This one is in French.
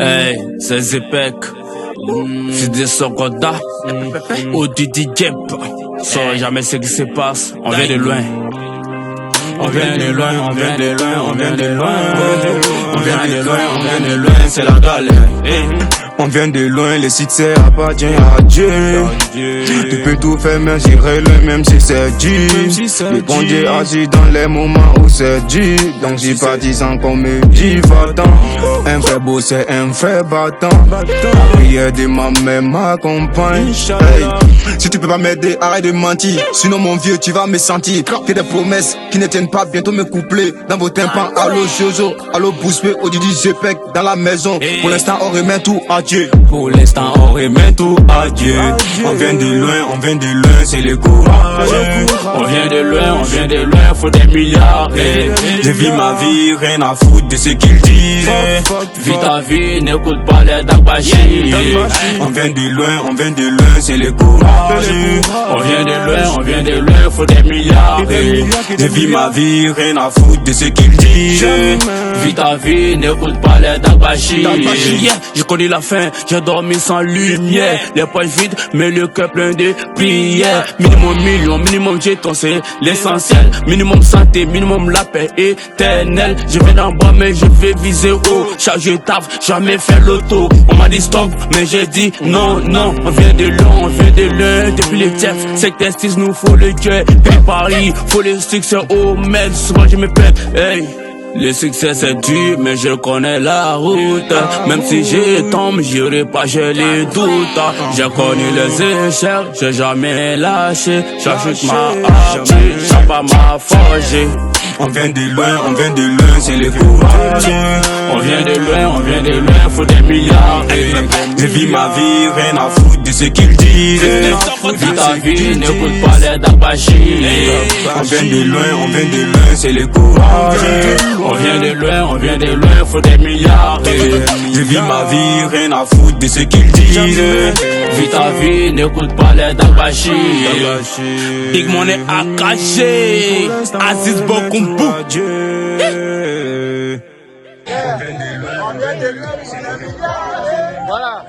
Hey, c'est Zepek. C'est des Sokoda. Ou du DJ. Saurais jamais ce qui se passe. On vient de loin. On vient de loin, on vient de loin, on vient de loin. On vient de loin, on vient de loin, c'est la galère. On vient de loin, le succès appartient à Dieu. Tu peux tout faire, mais j'irai loin, même si c'est dur. Le bon Dieu agit dans les moments où c'est dur. Donc j'y partisan qu'on me dit, va-t'en. Un vrai beau, c'est un vrai battant. La prière de ma mère m'accompagne. Hey, si tu peux pas m'aider, arrête de mentir. Sinon mon vieux, tu vas me sentir. Fais des promesses qui ne tiennent pas, bientôt me coupler dans vos tympans. Allo Jojo, allo Bouspe, au Didi Zepek dans la maison. Pour l'instant on remet tout à Dieu. Pour l'instant on remet tout à Dieu. On vient de loin, c'est le courage. On vient de loin, faut des milliards. Je vis ma vie, rien à foutre de ce qu'ils disent. Vis ta vie, n'écoute pas les Dagbashi. On vient de loin, c'est le courage. On vient de loin, faut des milliards. Je vis ma vie, rien à foutre de ce qu'ils disent. Vis ta vie, n'écoute pas les Dagbashi. Yeah, je connais la fin, j'ai dormi sans lumière. Les poches vides, mais le cœur plein de prières. Minimum million, minimum jeton, c'est l'essentiel. Minimum santé, minimum la paix éternelle. Je viens d'en bas, mais je vais viser haut. Chaque jeu taf, jamais fait l'auto. On m'a dit stop, mais j'ai dit non, non. On vient de loin, depuis les chefs. C'est que testis, nous faut le Dieu. Puis Paris, faut le succès au mail. Souvent je me pète, hey. Le succès c'est dur, mais je connais la route. Même si je tombe, j'irai pas, j'ai les doutes. J'ai connu les échecs, j'ai jamais lâché. J'ajoute ma hache, j'ai pas ma forgé. On vient de loin, c'est le courage. On vient de loin, faut des milliards. Je vis ma vie, rien à foutre de ce qu'ils disent. Vis ta vie, n'écoute pas les Dagbashi. On vient de loin, c'est le courage. On vient de loin, faut des milliards. Je vis ma vie, rien à foutre de ce qu'ils disent. Vis ta vie, n'écoute pas les Dagbashi. Big Money AKG, Aziz Bokumbu. Voilà.